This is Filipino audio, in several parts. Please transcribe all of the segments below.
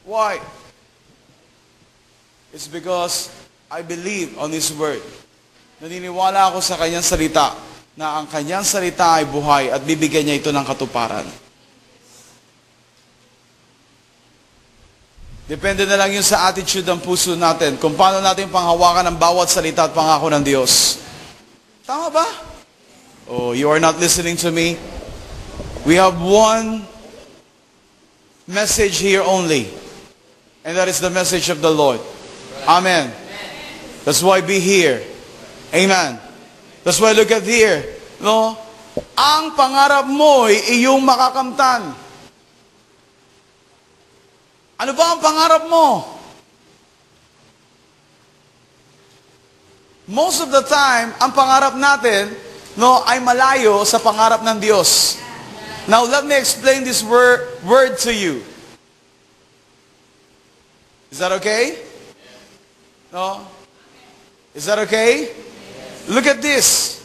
Why? It's because I believe on His Word. Naniniwala ako sa Kanyang salita na ang Kanyang salita ay buhay at bibigyan niya ito ng katuparan. Depende na lang yun sa attitude ng puso natin, kung paano natin panghawakan ang bawat salita at pangako ng Diyos. Tama ba? Oh, you are not listening to me? We have one message here only, and that is the message of the Lord. Amen. That's why be here. Amen. That's why look at here. No? Ang pangarap mo ay iyong makakamtan. Ano ba ang pangarap mo? Most of the time, ang pangarap natin, no, ay malayo sa pangarap ng Diyos. Now, let me explain this word to you. Is that okay? No? Is that okay? Look at this.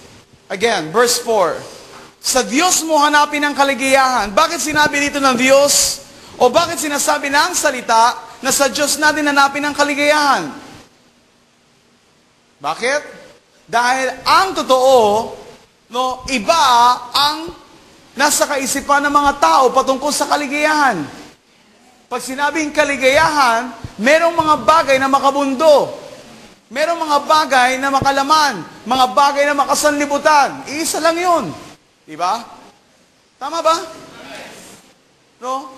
Again, verse 4. Sa Diyos mo hanapin ang kaligayahan. Bakit sinabi dito ng Diyos? O bakit sinasabi ng salita na sa Diyos natin hanapin ang kaligayahan? Bakit? Dahil ang totoo, no, iba ang nasa kaisipan ng mga tao patungkol sa kaligayahan. Pag sinabing kaligayahan, merong mga bagay na makabundo. Merong mga bagay na makalaman. Mga bagay na makasanlibutan. Iisa lang yun. Diba? Tama ba? No?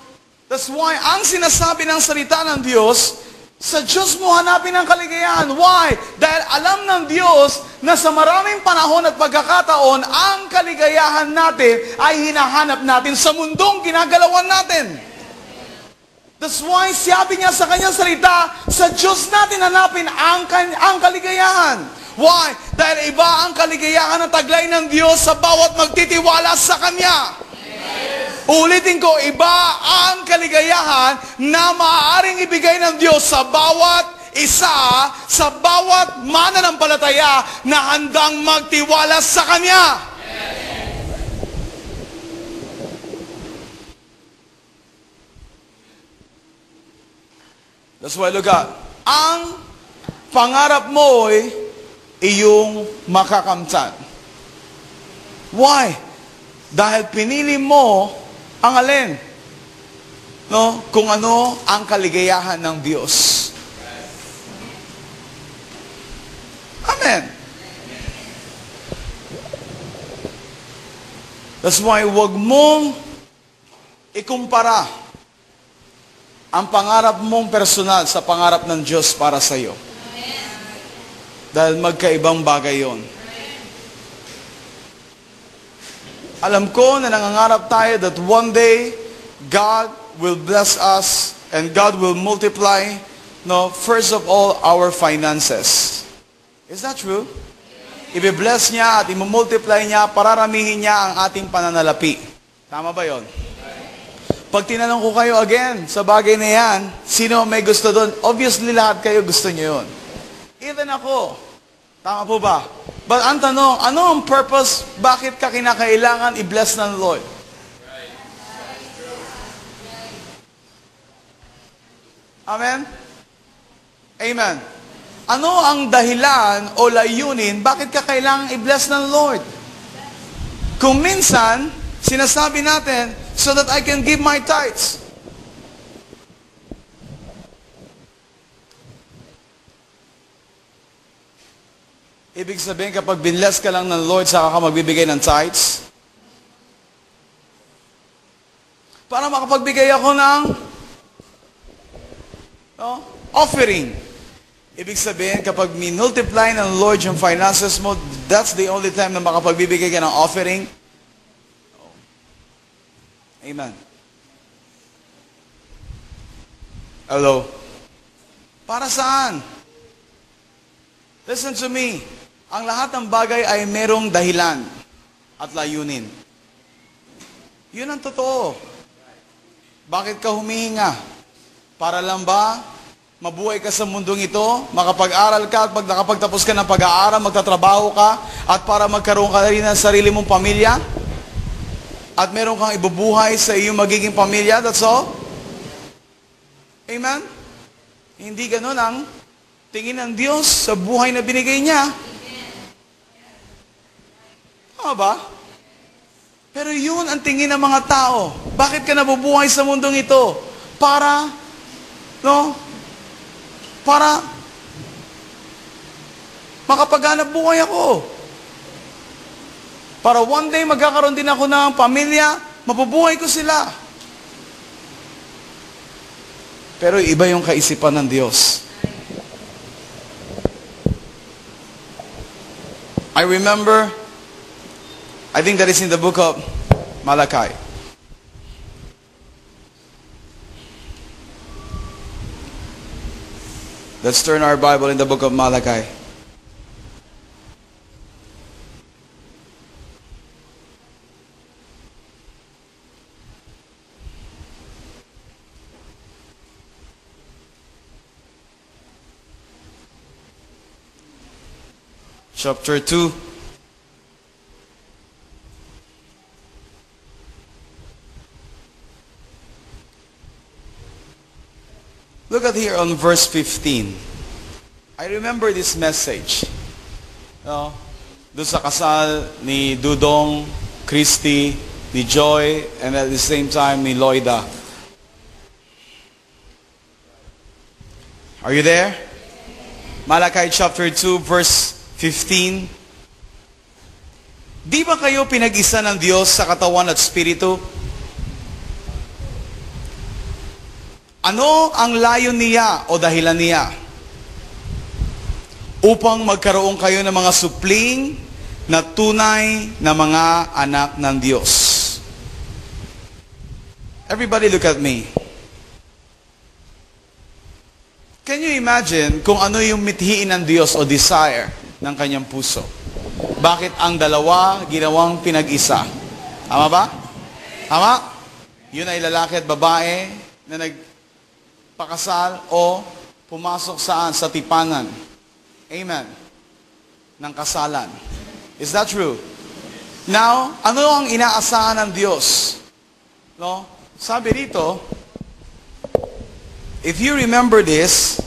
That's why ang sinasabi ng salita ng Diyos, sa Diyos mo hanapin ang kaligayahan. Why? Dahil alam ng Diyos na sa maraming panahon at pagkakataon, ang kaligayahan natin ay hinahanap natin sa mundong ginagalawan natin. That's why sabi niya sa kanyang salita, sa Diyos natin hanapin ang kaligayahan. Why? Dahil iba ang kaligayahan ng taglay ng Diyos sa bawat magtitiwala sa Kanya. Ulitin ko, iba ang kaligayahan na maaaring ibigay ng Diyos sa bawat isa, sa bawat mananampalataya na handang magtiwala sa Kanya. That's why, look at, ang pangarap mo ay iyong makakamtan. Why? Dahil pinili mo ang alin? No? Kung ano ang kaligayahan ng Diyos. Amen. That's why huwag mong ikumpara ang pangarap mong personal sa pangarap ng Diyos para sa iyo. Dahil magkaibang bagay yon. Alam ko na nangangarap tayo that one day, God will bless us and God will multiply, no, first of all, our finances. Is that true? I-bless niya at i-multiply niya, pararamihin niya ang ating pananalapi. Tama ba yon? Pag tinanong ko kayo again, sa bagay na yan, sino may gusto doon? Obviously, lahat kayo gusto niyo yon. Even ako. Tama po ba? But ang tanong, ano ang purpose? Bakit ka kinakailangan i-bless ng Lord? Amen? Amen. Ano ang dahilan o layunin, bakit ka kailangan i-bless ng Lord? Kung minsan, sinasabi natin, so that I can give my tithes. Ibig sabihin, kapag binless ka lang ng Lord, saka ka magbibigay ng tithes? Para makapagbigay ako ng offering. Ibig sabihin, kapag minultiply ng Lord yung finances mo, that's the only time na makapagbibigay ka ng offering. Amen. Hello? Para saan? Listen to me. Ang lahat ng bagay ay merong dahilan at layunin. Yun ang totoo. Bakit ka humihinga? Para lang ba mabuhay ka sa mundong ito, makapag-aral ka at pag nakapagtapos ka ng pag-aaral, magtatrabaho ka at para magkaroon ka rin ng sarili mong pamilya? At meron kang ibubuhay sa iyong magiging pamilya, that's all? Amen? Hindi ganun ang tingin ng Diyos sa buhay na binigay niya. Tama ba? Pero yun ang tingin ng mga tao. Bakit ka nabubuhay sa mundong ito? Para makapaghanap buhay ako. Para one day magkakaroon din ako ng pamilya, mabubuhay ko sila. Pero iba yung kaisipan ng Diyos. I remember, I think that is in the book of Malachi. Let's turn our Bible in the book of Malachi. Chapter 2. Look at here on verse 15. I remember this message. Doon sa kasal ni Dudong, Christy, ni Joy, and at the same time ni Loida. Are you there? Malachi chapter 2 verse 15. Di ba kayo pinag-isa ng Diyos sa katawan at spiritu? Ano ang layon niya o dahilan niya? Upang magkaroon kayo ng mga supling na tunay na mga anak ng Diyos. Everybody look at me. Can you imagine kung ano yung mithiin ng Diyos o desire ng kanyang puso? Bakit ang dalawa ginawang pinag-isa? Tama ba? Tama? Yun ay lalaki at babae na nagpakasal o pumasok saan? Sa tipanan. Amen. Ng kasalan. Is that true? Now, ano ang inaasahan ng Diyos? No? Sabi rito, if you remember this,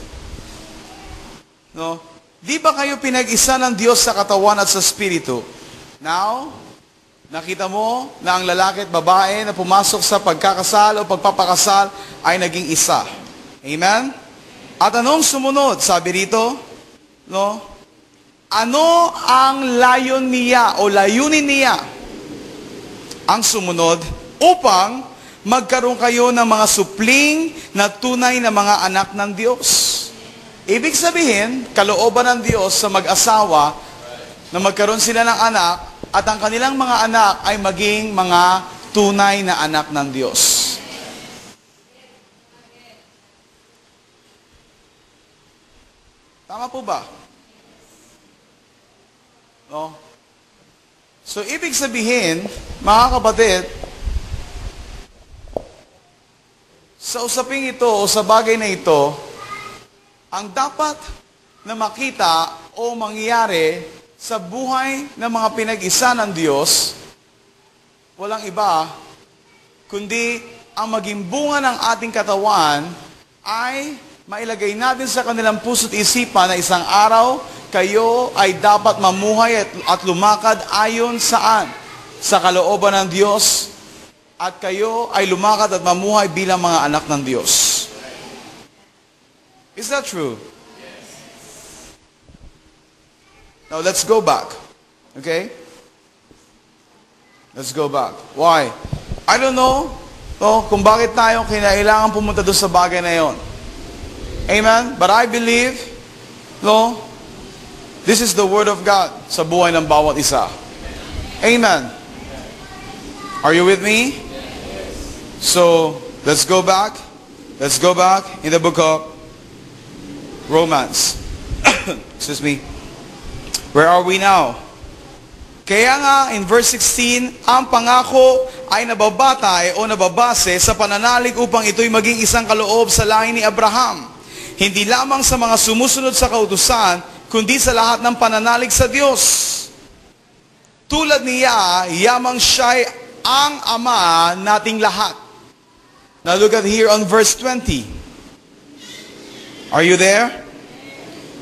no? Di ba kayo pinag-isa ng Diyos sa katawan at sa spiritu? Now, nakita mo na ang lalaki at babae na pumasok sa pagkakasal o pagpapakasal ay naging isa. Amen? At anong sumunod? Sabi rito, no? Ano ang layon niya o layunin niya? Ang sumunod, upang magkaroon kayo ng mga supling na tunay na mga anak ng Diyos. Ibig sabihin, kalooban ng Diyos sa mag-asawa na magkaroon sila ng anak at ang kanilang mga anak ay maging mga tunay na anak ng Diyos. Tama po ba? No? So, ibig sabihin, mga kapatid, sa usaping ito o sa bagay na ito, ang dapat na makita o mangyayari sa buhay ng mga pinag-isa ng Diyos, walang iba, kundi ang maging bunga ng ating katawan ay mailagay natin sa kanilang puso't isipan na isang araw, kayo ay dapat mamuhay at lumakad ayon saan? Sa kalooban ng Diyos, at kayo ay lumakad at mamuhay bilang mga anak ng Diyos. Is that true? Yes. Now let's go back. Okay? Let's go back. Why? I don't know kung bakit tayo kinailangan pumunta doon sa bagay na yon. Amen? But I believe, this is the Word of God sa buhay ng bawat isa. Amen? Are you with me? So, let's go back. Let's go back in the book of Romans. Excuse me. Where are we now? Kaya nga, in verse 16, ang pangako ay nababatay o nababase sa pananalig upang ito'y maging isang kaloob sa lahi ni Abraham. Hindi lamang sa mga sumusunod sa kautusan, kundi sa lahat ng pananalig sa Diyos. Tulad niya, yamang siya'y ang ama nating lahat. Now look at here on verse 20. Are you there?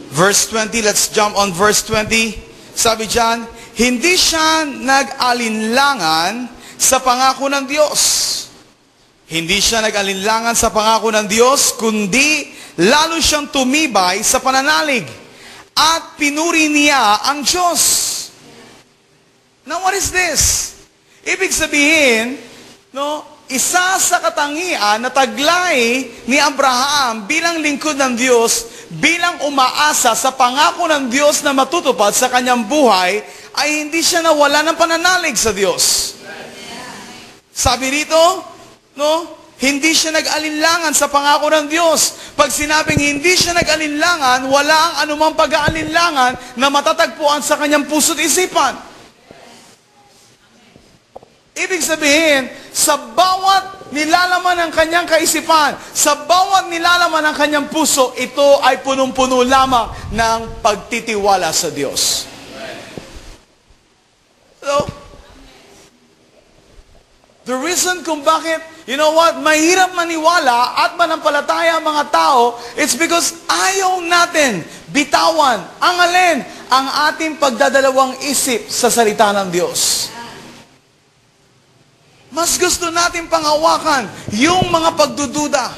Verse 20, let's jump on verse 20. Sabi dyan, hindi siya nag-alinlangan sa pangako ng Diyos. Hindi siya nag-alinlangan sa pangako ng Diyos, kundi lalo siyang tumibay sa pananalig at pinuri niya ang Diyos. Now what is this? Ibig sabihin, isa sa katangian na taglay ni Abraham bilang lingkod ng Diyos, bilang umaasa sa pangako ng Diyos na matutupad sa kanyang buhay, ay hindi siya nawala ng pananalig sa Diyos. Sabi rito, hindi siya nag-alinlangan sa pangako ng Diyos. Pag sinabing hindi siya nag-alinlangan, wala ang anumang pag-aalinlangan na matatagpuan sa kanyang puso't isipan. Ibig sabihin, sa bawat nilalaman ng kanyang kaisipan, sa bawat nilalaman ng kanyang puso, ito ay punong-puno lamang ng pagtitiwala sa Diyos. So, the reason kung bakit, mahirap maniwala at manampalataya ang mga tao, it's because ayaw natin bitawan ang alin, ang ating pagdadalawang isip sa salita ng Diyos. Mas gusto natin panghawakan yung mga pagdududa.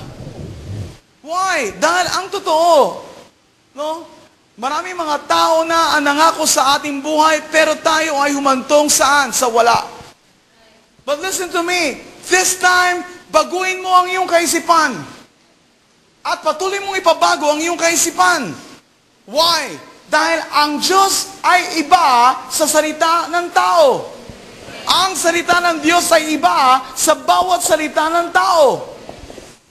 Why? Dahil ang totoo, maraming mga tao na ang nangako sa ating buhay, pero tayo ay humantong saan? Sa wala. But listen to me, this time, baguhin mo ang iyong kaisipan. At patuloy mong ipabago ang iyong kaisipan. Why? Dahil ang Diyos ay iba sa salita ng tao. Ang salita ng Diyos ay iba sa bawat salita ng tao.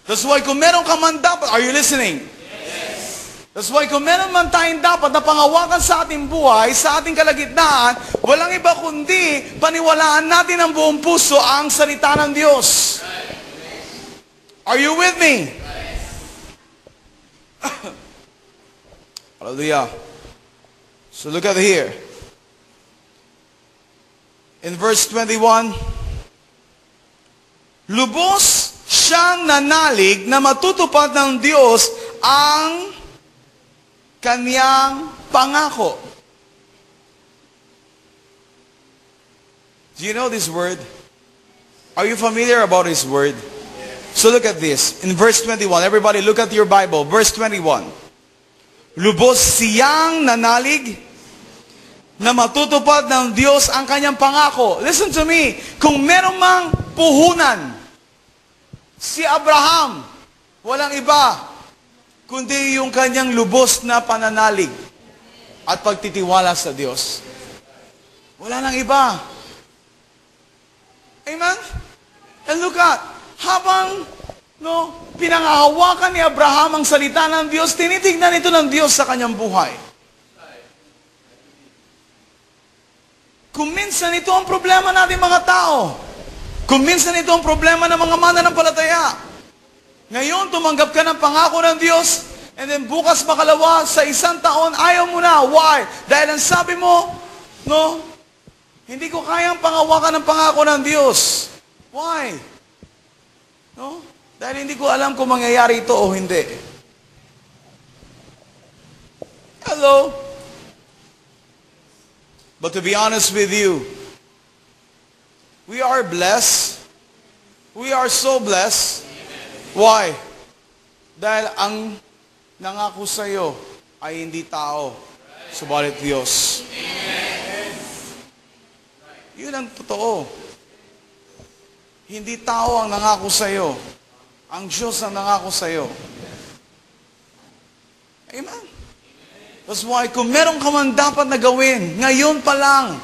That's why kung meron ka man dapat, are you listening? Yes. That's why kung meron man tayong dapat na pangawakan sa ating buhay, sa ating kalagitnaan, walang iba kundi paniwalaan natin ang buong puso ang salita ng Diyos. Are you with me? Hallelujah. So look at here. In verse 21, lubos siyang nanalig na matutupad ng Diyos ang kanyang pangako. Do you know this word? Are you familiar about this word? So look at this. In verse 21, everybody look at your Bible. Verse 21. Lubos siyang nanalig na matutupad ng Diyos ang kanyang pangako. Listen to me, kung meron mang puhunan, si Abraham, walang iba, kundi yung kanyang lubos na pananalig at pagtitiwala sa Diyos. Wala nang iba. Amen? And look at, habang pinangahawakan ni Abraham ang salita ng Diyos, tinitignan ito ng Diyos sa kanyang buhay. Kung minsan ito ang problema natin mga tao. Kung minsan ito ang problema ng mga mananampalataya. Ngayon, tumanggap ka ng pangako ng Diyos, and then bukas makalawa, sa isang taon, ayaw mo na. Why? Dahil ang sabi mo, hindi ko kayang pangawakan ng pangako ng Diyos. Why? Dahil hindi ko alam kung mangyayari ito o hindi. Hello? But to be honest with you, we are blessed. We are so blessed. Why? Dahil ang nangako sa iyo ay hindi tao, subalit Diyos. Yun ang totoo. Hindi tao ang nangako sa iyo. Ang Diyos ang nangako sa iyo. Amen. That's why, kung meron ka man dapat na gawin, ngayon pa lang,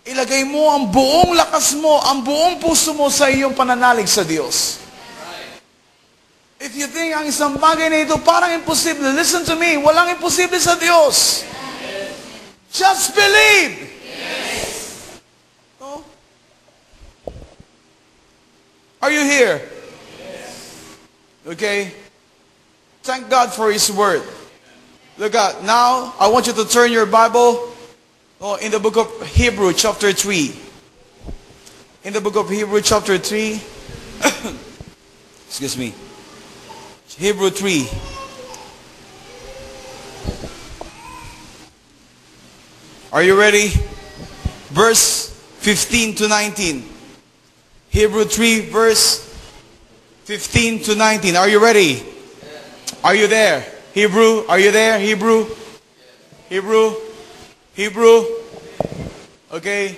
ilagay mo ang buong lakas mo, ang buong puso mo sa iyong pananalig sa Diyos. If you think ang isang bagay na ito parang imposible, listen to me, walang imposible sa Diyos. Just believe. Are you here? Okay? Thank God for His Word. Look at, now, I want you to turn your Bible in the book of Hebrew, chapter 3. In the book of Hebrew, chapter 3. Excuse me. Hebrew 3. Are you ready? Verse 15 to 19. Hebrew 3, verse 15 to 19. Are you ready? Are you there? Hebrew, are you there? Hebrew? Hebrew? Hebrew? Okay.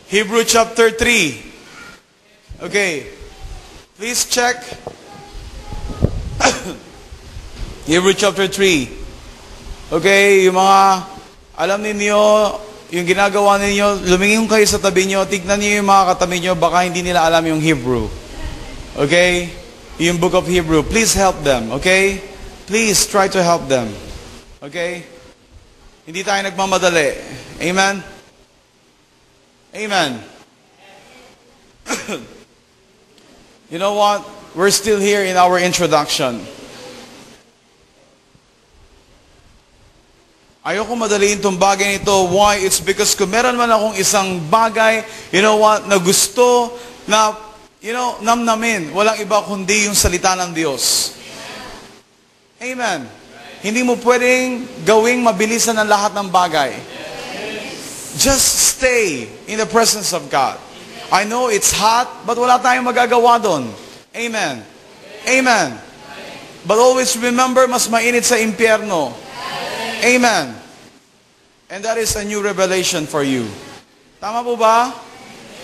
Hebrew chapter 3. Okay. Please check. Hebrew chapter 3. Okay, yung mga, alam ninyo, yung ginagawa ninyo, lumingin kayo sa tabi nyo, tignan niyo yung mga katabi nyo, baka hindi nila alam yung Hebrew. Okay? Yung book of Hebrew. Please help them. Okay? Please try to help them. Okay? Hindi tayo nagmamadali. Amen? Amen. You know what? We're still here in our introduction. Ayoko madaliin itong bagay nito. Why? It's because kung meron man akong isang bagay, you know what, na gusto, na, you know, namnamin, walang iba kundi yung salita ng Diyos. Amen. Hindi mo pwedeng gawing mabilisan ang lahat ng bagay. Just stay in the presence of God. I know it's hot, but wala tayong magagawa doon. Amen. Amen. But always remember, mas mainit sa impyerno. Amen. And that is a new revelation for you. Tama po ba?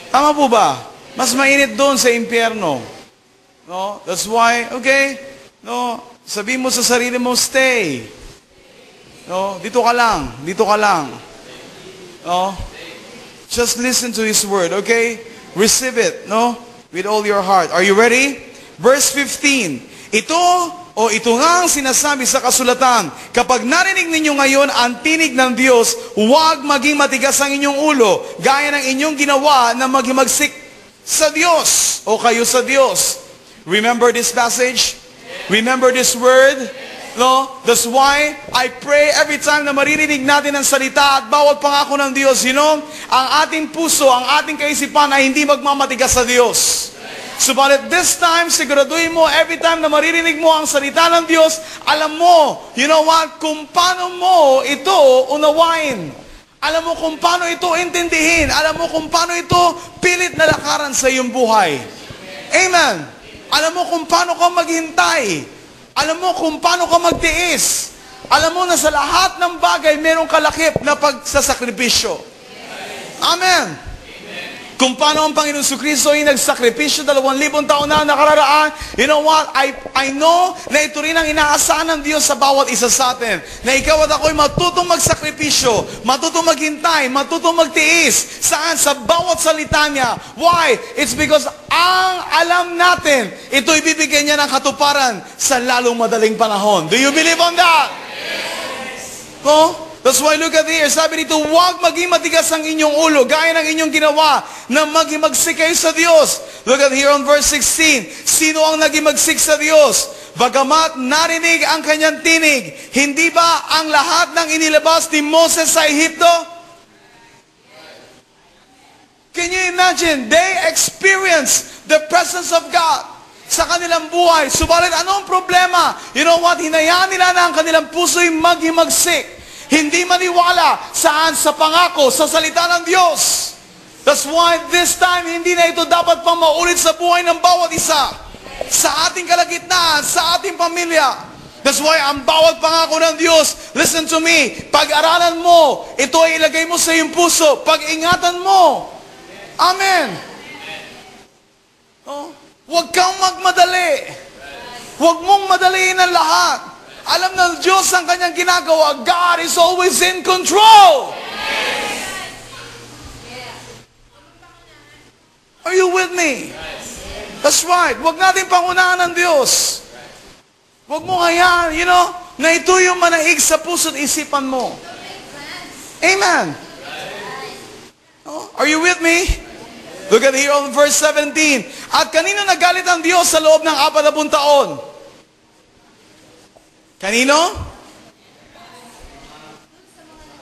Tama po ba? Mas mainit doon sa impyerno. No? That's why, okay, no, sabi mo sa sarili mo, stay. No? Dito ka lang. Dito ka lang. No? Just listen to His word, okay? Receive it, no? With all your heart. Are you ready? Verse 15. Ito nga ang sinasabi sa kasulatan. Kapag narinig ninyo ngayon ang tinig ng Diyos, huwag maging matigas ang inyong ulo, gaya ng inyong ginawa na maghimagsik sa Diyos o kayo sa Diyos. Remember this passage? Remember this word? No? That's why I pray every time na maririnig natin ang salita at bawat pangako ng Diyos, you know, ang ating puso, ang ating kaisipan ay hindi magmamatigas sa Diyos. Subalit this time, siguraduhin mo, every time na maririnig mo ang salita ng Diyos, alam mo, you know what, kung paano mo ito unawain. Alam mo kung paano ito intindihin. Alam mo kung paano ito pilit na lakaran sa iyong buhay. Amen. Alam mo kung paano ka maghintay. Alam mo kung paano ka magtiis. Alam mo na sa lahat ng bagay, mayroong kalakip na pagsasakripisyo. Amen. Kung paano ang Panginoon Kristo ay nagsakripisyo 2,000 taon na nakararaan, you know what? I know na ito rin ang inaasahan ng Diyos sa bawat isa sa atin. Na ikaw at ako'y matutong magsakripisyo, matutong maghintay, matutong magtiis. Saan? Sa bawat salita niya. Why? It's because ang alam natin, ito ibibigay niya ng katuparan sa lalong madaling panahon. Do you believe on that? Yes. No? That's why look at here. Sabi dito, huwag maging matigas ang inyong ulo, gaya ng inyong ginawa na maghimagsik kayo sa Diyos. Look at here on verse 16. Sino ang naghimagsik sa Diyos? Bagamat narinig ang kanyang tinig, hindi ba ang lahat ng inilabas ni Moses sa Ehipto? Can you imagine? They experienced the presence of God sa kanilang buhay. Subalit, anong problema? You know what? Hinayaan nila na ang kanilang puso'y maghimagsik. Hindi maniwala saan sa pangako, sa salita ng Diyos. That's why this time, hindi na ito dapat pang maulit sa buhay ng bawat isa. Sa ating kalagitnaan, sa ating pamilya. That's why ang bawat pangako ng Diyos, listen to me, pag-aralan mo, ito ay ilagay mo sa iyong puso, pag-ingatan mo. Amen. Oh, huwag kang magmadali. Huwag mong madaliin ang lahat. Alam ng Diyos ang kanyang ginagawa. God is always in control. Are you with me? That's right. Huwag natin pangunahan ng Diyos. Huwag mo hayaan, you know, na ito yung manaig sa puso't isipan mo. Amen. Oh, are you with me? Look at here on verse 17. At kanino nagalit ang Diyos sa loob ng 40 taon? Kanino?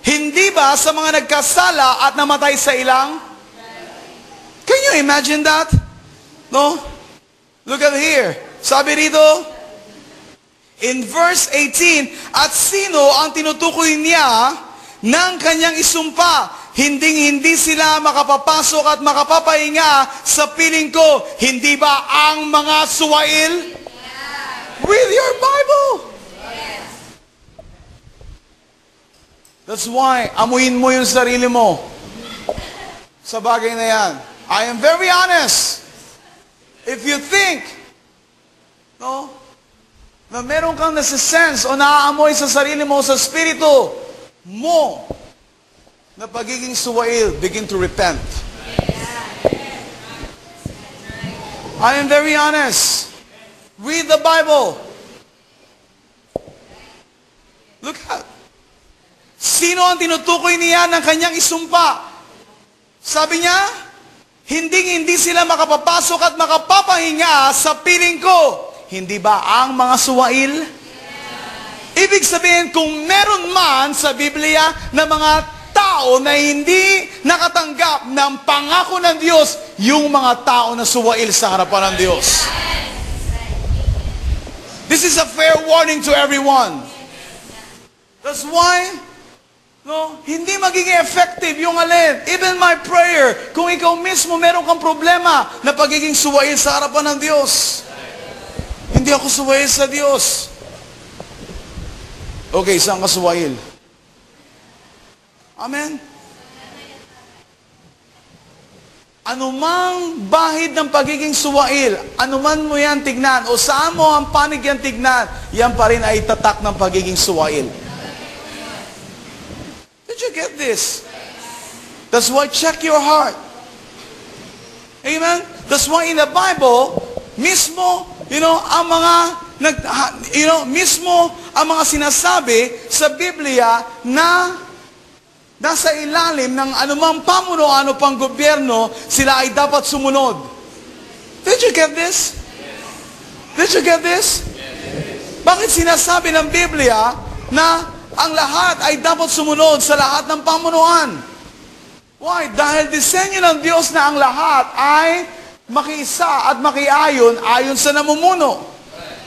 Hindi ba sa mga nagkasala at namatay sa ilang? Can you imagine that? No? Look at here. Sabi rito, in verse 18, at sino ang tinutukoy niya ng kanyang isumpa. Hindi sila makapapasok at makapapahinga sa piling ko. Hindi ba ang mga suwail? Read your Bible. That's why, amuin mo yung sarili mo sa bagay na yan. I am very honest. If you think, no, na meron kang nasa-sense o naaamoy sa sarili mo, sa spirito mo, na pagiging suwail, begin to repent. I am very honest. Read the Bible. Look at. Sino ang tinutukoy niya ng kanyang isumpa? Sabi niya, hindi sila makapapasok at makapapahinga sa piling ko. Hindi ba ang mga suwail? Ibig sabihin, kung meron man sa Biblia na mga tao na hindi nakatanggap ng pangako ng Diyos, yung mga tao na suwail sa harapan ng Diyos. This is a fair warning to everyone. That's why, no, hindi magiging effective yung alin. Even my prayer, kung ikaw mismo meron kang problema na pagiging suwail sa harapan ng Diyos. Hindi ako suwail sa Diyos. Okay, saan ka suwail? Amen? Anumang bahid ng pagiging suwail, anuman mo yan tignan, o saan mo ang panig yan tignan, yan pa rin ay tatak ng pagiging suwail. Did you get this? That's why check your heart. Amen? That's why in the Bible, mismo, ang mga mismo ang mga sinasabi sa Biblia na nasa ilalim ng anumang pamunuan o pang gobyerno, sila ay dapat sumunod. Did you get this? Did you get this? Bakit sinasabi ng Biblia na ang lahat ay dapat sumunod sa lahat ng pamunuan? Why? Dahil disenyo ng Diyos na ang lahat ay makiisa at makiayon ayon sa namumuno.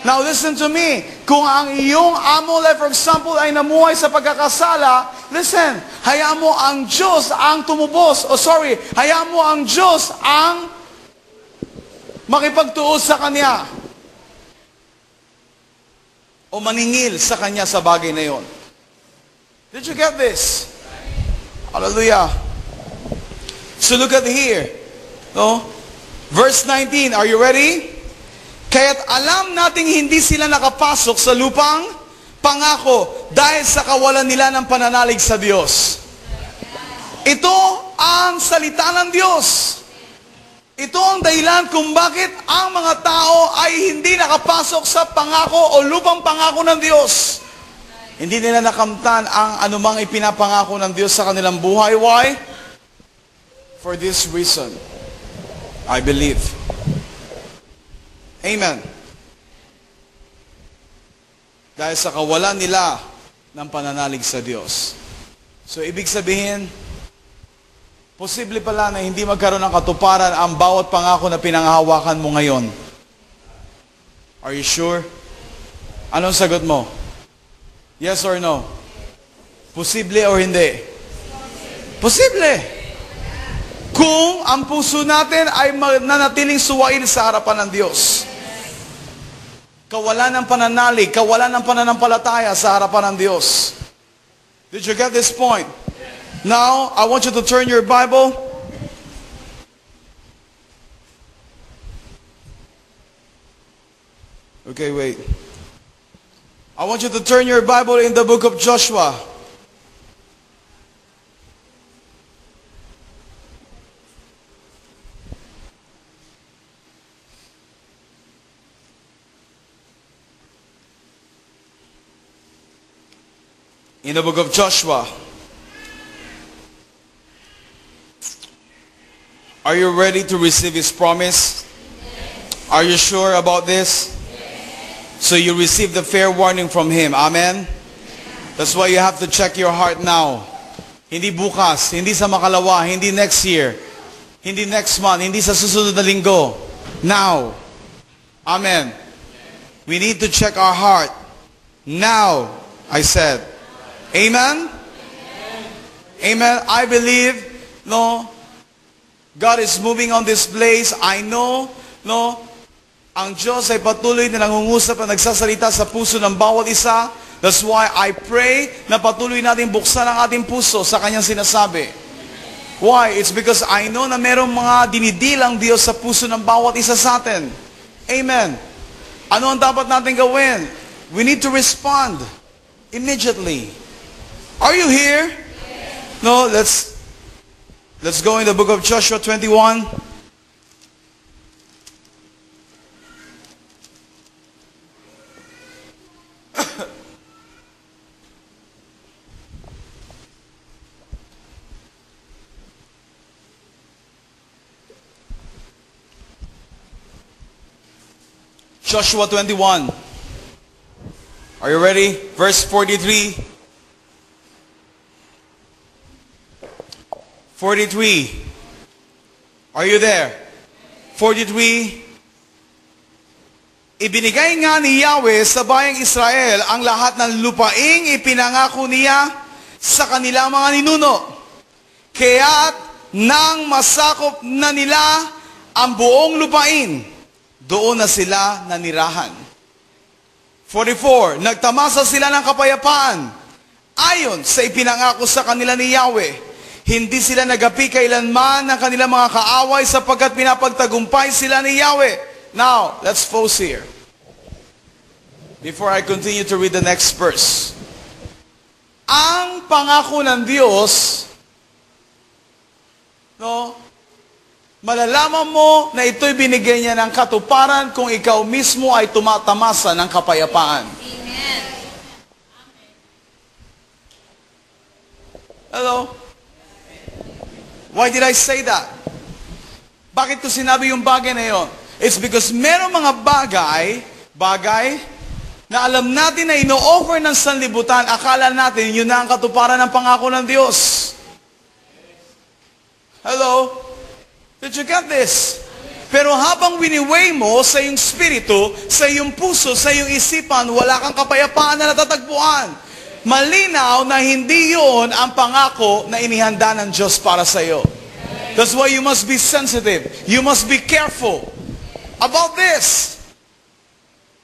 Now listen to me. Kung ang iyong amo, like for example, ay namuhay sa pagkakasala, listen, hayaan mo ang Diyos ang tumubos. Hayaan mo ang Diyos ang makipagtuos sa Kanya. O maningil sa Kanya sa bagay na yon. Did you get this? Hallelujah. So look at here. No? Verse 19, are you ready? Kaya't alam nating hindi sila nakapasok sa lupang pangako dahil sa kawalan nila ng pananalig sa Diyos. Ito ang salita ng Diyos. Ito ang dahilan kung bakit ang mga tao ay hindi nakapasok sa pangako o lupang pangako ng Diyos. Hindi nila nakamtan ang anumang ipinapangako ng Diyos sa kanilang buhay. Why? For this reason, I believe. Amen. Dahil sa kawalan nila ng pananalig sa Diyos. So, ibig sabihin, posible pala na hindi magkaroon ng katuparan ang bawat pangako na pinanghahawakan mo ngayon. Are you sure? Anong sagot mo? Yes or no? Posible or hindi? Posible. Kung ang puso natin ay nanatiling suwail sa harapan ng Diyos. Kawalan ng pananalig, kawalan ng pananampalataya sa harapan ng Diyos. Did you get this point? Now, I want you to turn your Bible. Okay, wait. I want you to turn your Bible in the book of Joshua. In the book of Joshua. Are you ready to receive His promise? Are you sure about this? So you receive the fair warning from Him. Amen? That's why you have to check your heart now. Hindi bukas, hindi sa makalawa, hindi next year, hindi next month, hindi sa susunod na linggo. Now. Amen. We need to check our heart. Now, I said. Amen? Amen. I believe, no, God is moving on this place. I know, no, ang Diyos ay patuloy na nangungusap at nagsasalita sa puso ng bawat isa. That's why I pray na patuloy natin buksan ang ating puso sa Kanyang sinasabi. Why? It's because I know na merong mga dinidilang Diyos sa puso ng bawat isa sa atin. Amen. Ano ang dapat natin gawin? We need to respond immediately. Are you here? No, let's go in the book of Joshua 21. Joshua 21. Are you ready? Verse 43. 43. Are you there? 43. Ibinigay nga ni Yahweh sa bayang Israel ang lahat ng lupaing ipinangako niya sa kanilang mga ninuno. Kaya't nang masakop na nila ang buong lupain, doon na sila nanirahan. 44. Nagtamasa sila ng kapayapaan ayon sa ipinangako sa kanila ni Yahweh. Hindi sila nagapi kailanman ng kanilang mga kaaway sapagkat pinapagtagumpay sila ni Yahweh. Now, let's pause here. Before I continue to read the next verse. Ang pangako ng Diyos, no, malalaman mo na ito'y binigay niya ng katuparan kung ikaw mismo ay tumatamasa ng kapayapaan. Amen. Hello? Why did I say that? Bakit ko sinabi yung bagay na yun? It's because meron mga bagay na alam natin na ino-offer ng sanlibutan, akala natin yun na ang katuparan ng pangako ng Diyos. Hello? Did you get this? Pero habang winiweigh mo sa iyong spirito, sa iyong puso, sa iyong isipan, wala kang kapayapaan na natatagpuan. Malinaw na hindi yon ang pangako na inihanda ng Diyos para sa iyo. That's why you must be sensitive. You must be careful about this.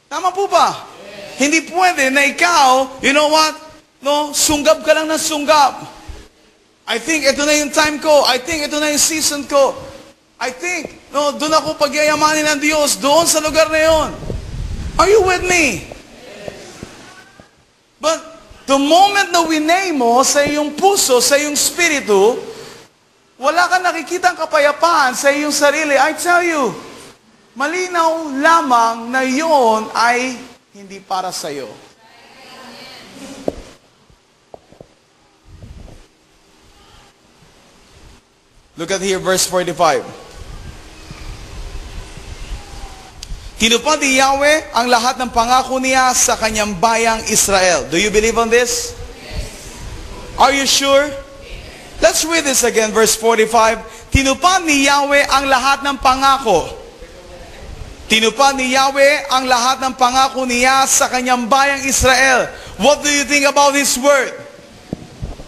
Tama po ba? Hindi pwede na ikaw, you know what? No, sunggab ka lang ng sunggab. I think ito na yung time ko. I think ito na yung season ko. I think, no, doon ako pagyayamanin ng Diyos, doon sa lugar na yon. Are you with me? But the moment na winay mo sa iyong puso, sa iyong spirito, wala kang nakikitang kapayapaan sa iyong sarili, I tell you, malinaw lamang na yon ay hindi para sa iyo. Look at here, verse 45. Tinupad ni Yahweh ang lahat ng pangako niya sa kanyang bayang Israel. Do you believe on this? Yes. Are you sure? Yes. Let's read this again, verse 45. Tinupad ni Yahweh ang lahat ng pangako. Tinupad ni Yahweh ang lahat ng pangako niya sa kanyang bayang Israel. What do you think about this word?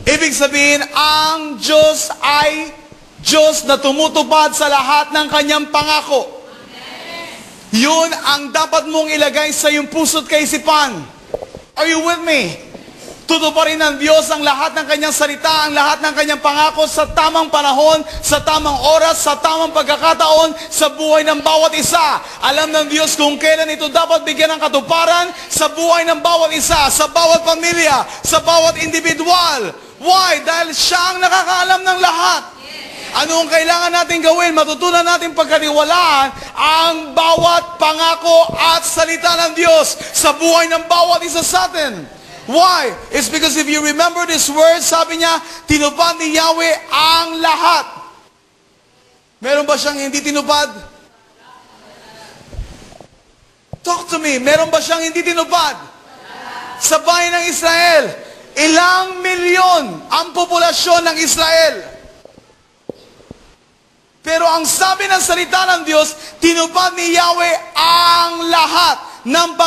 Ibig sabihin, ang Diyos ay Diyos na tumutupad sa lahat ng kanyang pangako. Yun ang dapat mong ilagay sa iyong puso't kaisipan. Are you with me? Tutuparin ng Diyos ang lahat ng kanyang salita, ang lahat ng kanyang pangako sa tamang panahon, sa tamang oras, sa tamang pagkakataon, sa buhay ng bawat isa. Alam ng Diyos kung kailan ito dapat bigyan ng katuparan sa buhay ng bawat isa, sa bawat pamilya, sa bawat individual. Why? Dahil siya ang nakakaalam ng lahat. Ano ang kailangan natin gawin? Matutunan natin pagkatiwalaan ang bawat pangako at salita ng Diyos sa buhay ng bawat isa sa atin. Why? It's because if you remember this word, sabi niya, tinupad ni Yahweh ang lahat. Meron ba siyang hindi tinupad? Talk to me. Meron ba siyang hindi tinupad? Sa bayan ng Israel, ilang milyon ang populasyon ng Israel. Pero ang sabi ng salita ng Diyos, tinupad ni Yahweh ang lahat ng